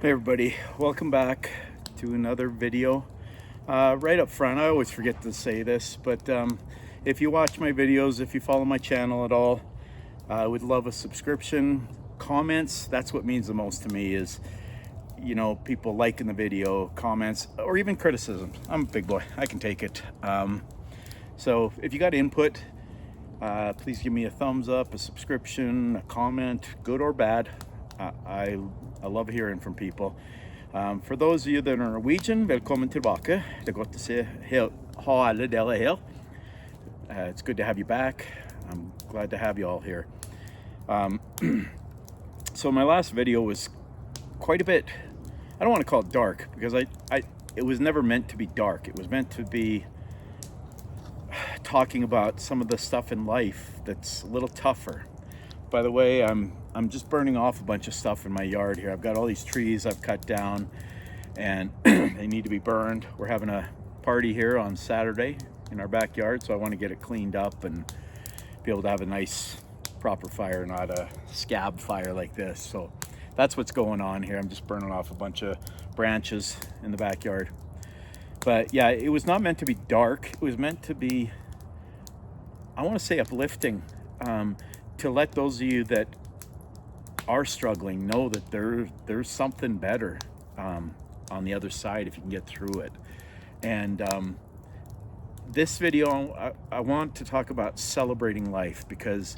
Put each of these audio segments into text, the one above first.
Hey everybody, welcome back to another video. Right up front, I always forget to say this, but if you watch my videos, if you follow my channel at all, I would love a subscription, comments. That's what means the most to me is, you know, people liking the video, comments, or even criticism. I'm a big boy, I can take it. So if you got input, please give me a thumbs up, a subscription, a comment, good or bad. I love hearing from people. For those of you that are Norwegian, velkommen tilbake. Det er godt å ha alle dere her. It's good to have you back. I'm glad to have you all here. So my last video was quite a bit, I don't want to call it dark, because it was never meant to be dark. It was meant to be talking about some of the stuff in life that's a little tougher. By the way, I'm just burning off a bunch of stuff in my yard here. I've got all these trees I've cut down and they need to be burned. We're having a party here on Saturday in our backyard, so I want to get it cleaned up and be able to have a nice proper fire, not a scab fire like this. So that's what's going on here. I'm just burning off a bunch of branches in the backyard. But yeah, it was not meant to be dark. It was meant to be, I want to say, uplifting, to let those of you that are struggling know that there's something better on the other side if you can get through it. And this video, I want to talk about celebrating life, because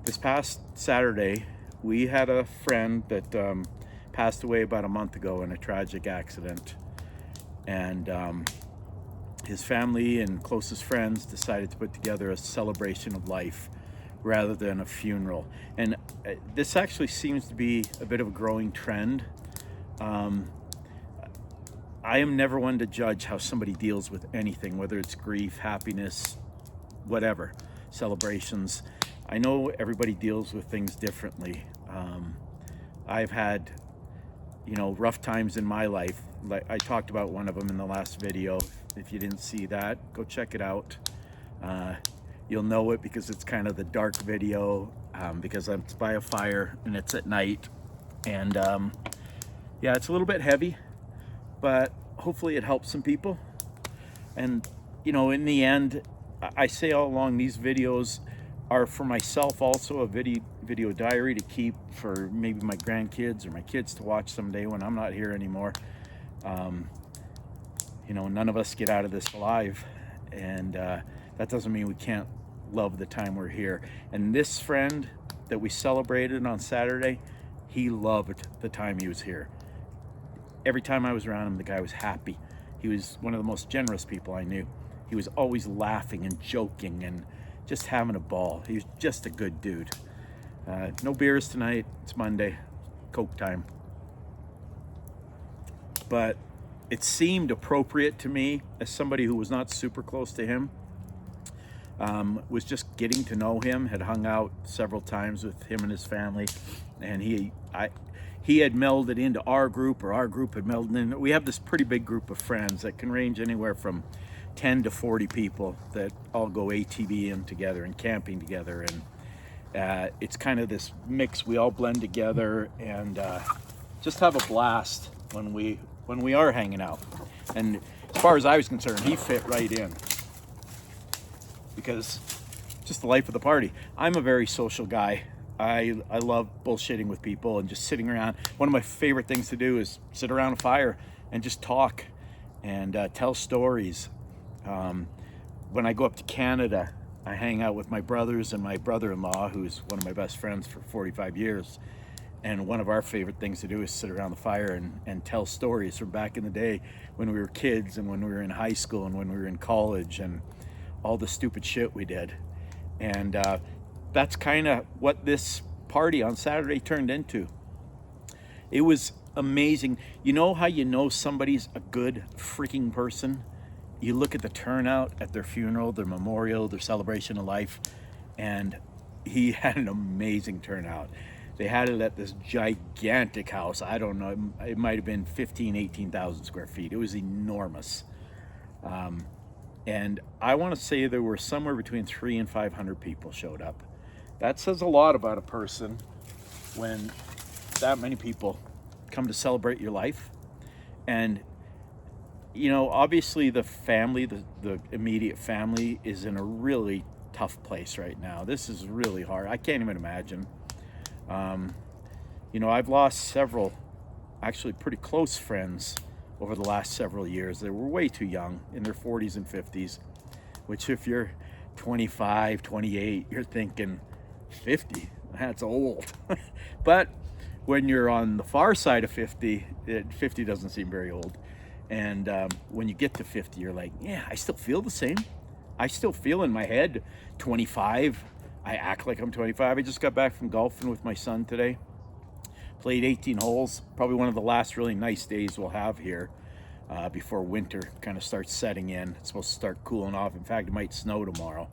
this past Saturday we had a friend that passed away about a month ago in a tragic accident, and his family and closest friends decided to put together a celebration of life rather than a funeral. And this actually seems to be a bit of a growing trend. I am never one to judge how somebody deals with anything, whether it's grief, happiness, whatever, celebrations. I know everybody deals with things differently. I've had, you know, rough times in my life. Like I talked about one of them in the last video. If you didn't see that, go check it out. You'll know it because it's kind of the dark video, because it's by a fire and it's at night. And yeah, it's a little bit heavy, but hopefully it helps some people. And, you know, in the end, I say all along, these videos are for myself also a video diary to keep for maybe my grandkids or my kids to watch someday when I'm not here anymore. You know, none of us get out of this alive, and that doesn't mean we can't love the time we're here. And this friend that we celebrated on Saturday, he loved the time he was here. Every time I was around him, the guy was happy. He was one of the most generous people I knew. He was always laughing and joking and just having a ball. He was just a good dude. No beers tonight, it's Monday, Coke time. But it seemed appropriate to me, as somebody who was not super close to him, was just getting to know him, had hung out several times with him and his family, and he had melded into our group, or our group had melded in. We have this pretty big group of friends that can range anywhere from 10 to 40 people that all go ATVing together and camping together, and it's kind of this mix. We all blend together and just have a blast when we are hanging out. And as far as I was concerned, he fit right in, because just the life of the party. I'm a very social guy. I love bullshitting with people and just sitting around. One of my favorite things to do is sit around a fire and just talk and tell stories. When I go up to Canada, I hang out with my brothers and my brother-in-law, who's one of my best friends for 45 years. And one of our favorite things to do is sit around the fire and tell stories from back in the day when we were kids, and when we were in high school, and when we were in college, and all the stupid shit we did. And that's kind of what this party on Saturday turned into. It was amazing. You know how you know somebody's a good freaking person? You look at the turnout at their funeral, their memorial, their celebration of life, and he had an amazing turnout. They had it at this gigantic house. I don't know, it might have been 18,000 square feet. It was enormous. And I want to say there were somewhere between 300 and 500 people showed up. That says a lot about a person when that many people come to celebrate your life. And obviously the family, the immediate family, is in a really tough place right now. This is really hard. I can't even imagine. I've lost several actually pretty close friends over the last several years. They were way too young, in their 40s and 50s, which if you're 25, 28, you're thinking 50, that's old. But when you're on the far side of 50, 50 doesn't seem very old. And when you get to 50, you're like, yeah, I still feel the same. I still feel in my head 25. I act like I'm 25. I just got back from golfing with my son today. Played 18 holes, probably one of the last really nice days we'll have here before winter kind of starts setting in. It's supposed to start cooling off. In fact, it might snow tomorrow.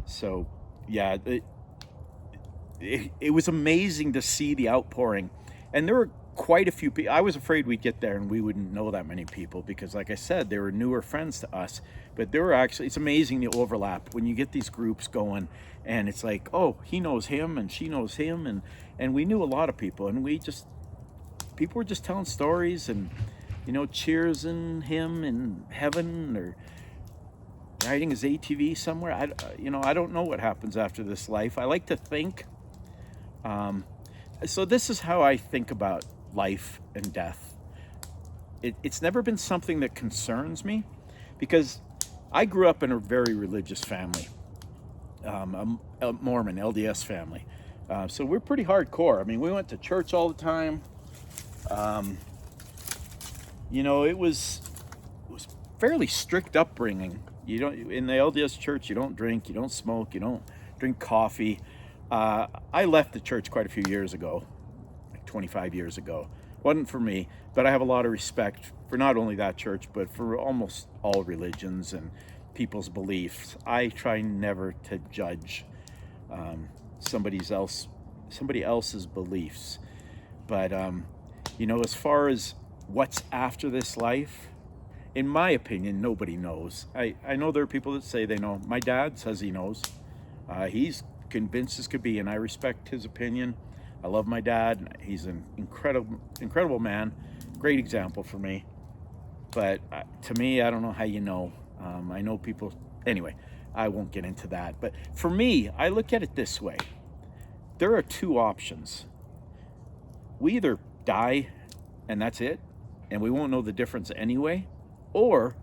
So yeah, it was amazing to see the outpouring. And there were quite a few people. I was afraid we'd get there and we wouldn't know that many people because, like I said, they were newer friends to us. But there were actually, it's amazing the overlap when you get these groups going, and it's like, oh, he knows him and she knows him, and we knew a lot of people, and people were just telling stories and cheersing him in heaven or riding his ATV somewhere. I don't know what happens after this life. I like to think. So this is how I think about life and death. It's never been something that concerns me because I grew up in a very religious family, a Mormon LDS family. So we're pretty hardcore. I mean, we went to church all the time. It was fairly strict upbringing. In the LDS church, you don't drink, you don't smoke, you don't drink coffee. I left the church quite a few years ago, like 25 years ago. Wasn't for me, but I have a lot of respect for not only that church, but for almost all religions and people's beliefs. I try never to judge somebody else's beliefs. But, as far as what's after this life, in my opinion, nobody knows. I know there are people that say they know. My dad says he knows. He's convinced as could be, and I respect his opinion. I love my dad. He's an incredible man, great example for me. But to me, I don't know how you know. I know people. Anyway, I won't get into that. But for me, I look at it this way. There are two options. We either die and that's it, and we won't know the difference anyway, or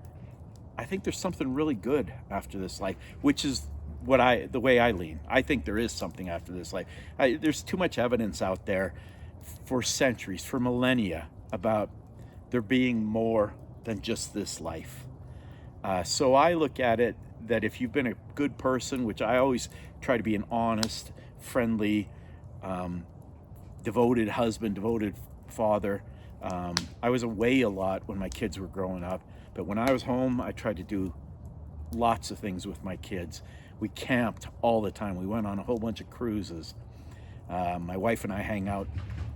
I think there's something really good after this life, which is the way I lean. I think there is something after this life. There's too much evidence out there for centuries, for millennia, about there being more than just this life. So I look at it that if you've been a good person, which I always try to be an honest, friendly, devoted husband, devoted father. I was away a lot when my kids were growing up, but when I was home, I tried to do lots of things with my kids. We camped all the time. We went on a whole bunch of cruises. My wife and I hang out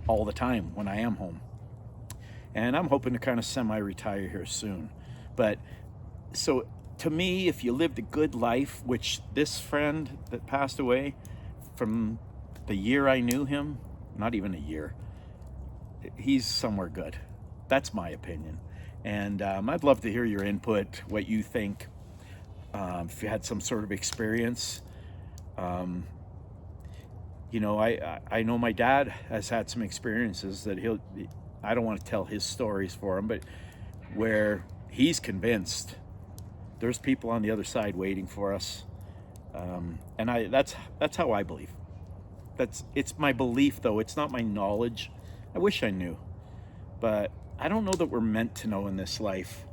all the time when I am home. And I'm hoping to kind of semi-retire here soon. But so to me, if you lived a good life, which this friend that passed away, from the year I knew him, not even a year, he's somewhere good. That's my opinion. And I'd love to hear your input, what you think. If you had some sort of experience. I know my dad has had some experiences that I don't want to tell his stories for him, but where he's convinced there's people on the other side waiting for us. And that's how I believe. It's my belief, though. It's not my knowledge. I wish I knew, but I don't know that we're meant to know in this life.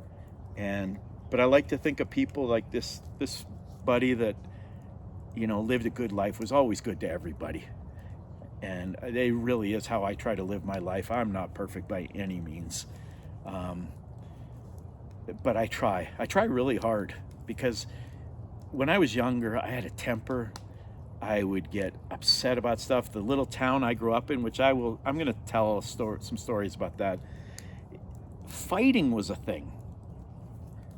But I like to think of people like this buddy that, lived a good life, was always good to everybody. And it really is how I try to live my life. I'm not perfect by any means. But I try really hard, because when I was younger, I had a temper. I would get upset about stuff. The little town I grew up in, which I'm going to tell some stories about that. Fighting was a thing.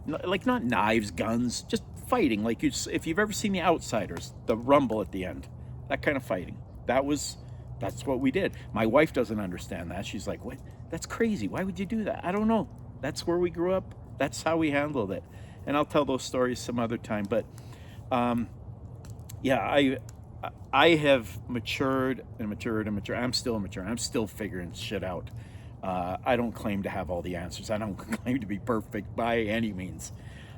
Like, not knives, guns, just fighting. Like, if you've ever seen The Outsiders, the rumble at the end, that kind of fighting. That was That's what we did. My wife doesn't understand that. She's like, what? That's crazy. Why would you do that? I don't know. That's where we grew up. That's how we handled it. And I'll tell those stories some other time. But yeah, I have matured and matured and matured. I'm still mature. I'm still figuring shit out. I don't claim to have all the answers. I don't claim to be perfect by any means.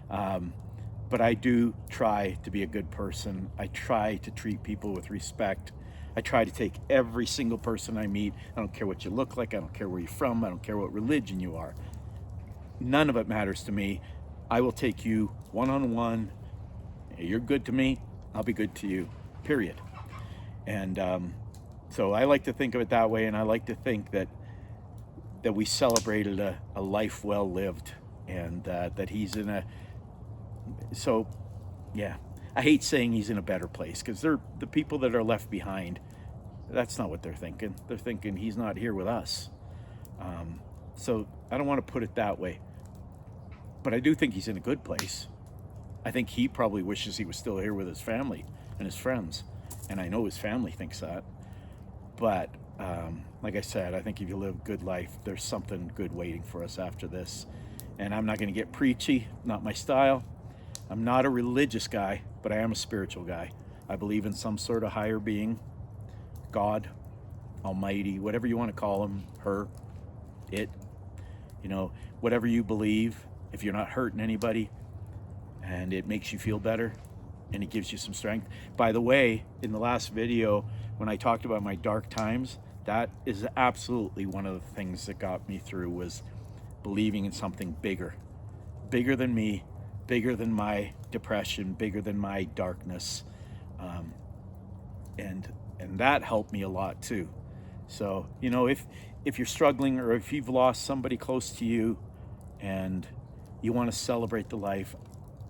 But I do try to be a good person. I try to treat people with respect. I try to take every single person I meet. I don't care what you look like. I don't care where you're from. I don't care what religion you are. None of it matters to me. I will take you one-on-one. You're good to me, I'll be good to you, period. And so I like to think of it that way, and I like to think that we celebrated a life well lived, and that he's in a, so yeah, I hate saying he's in a better place, because they're the people that are left behind. That's not what they're thinking. They're thinking he's not here with us. So I don't want to put it that way, but I do think he's in a good place. I think he probably wishes he was still here with his family and his friends, and I know his family thinks that. But like I said, I think if you live a good life, there's something good waiting for us after this. And I'm not going to get preachy, not my style. I'm not a religious guy, but I am a spiritual guy. I believe in some sort of higher being, God, Almighty, whatever you want to call him, her, it, whatever you believe. If you're not hurting anybody and it makes you feel better and it gives you some strength. By the way, in the last video, when I talked about my dark times, that is absolutely one of the things that got me through, was believing in something bigger than me, bigger than my depression, bigger than my darkness. And that helped me a lot too. So, if you're struggling, or if you've lost somebody close to you and you want to celebrate the life,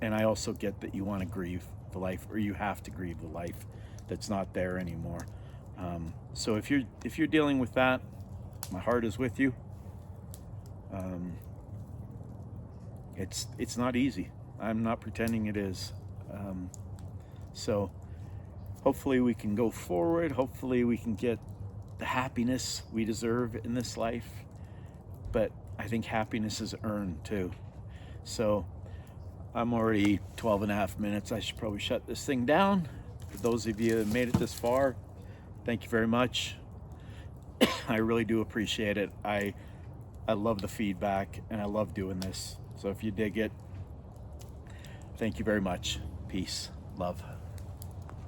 and I also get that you want to grieve the life, or you have to grieve the life that's not there anymore. So if you're dealing with that, my heart is with you. It's not easy. I'm not pretending it is. So hopefully we can go forward. Hopefully we can get the happiness we deserve in this life. But I think happiness is earned too. So I'm already 12 and a half minutes. I should probably shut this thing down. For those of you that made it this far, thank you very much. I really do appreciate it. I love the feedback, and I love doing this. So if you dig it, thank you very much. Peace, love.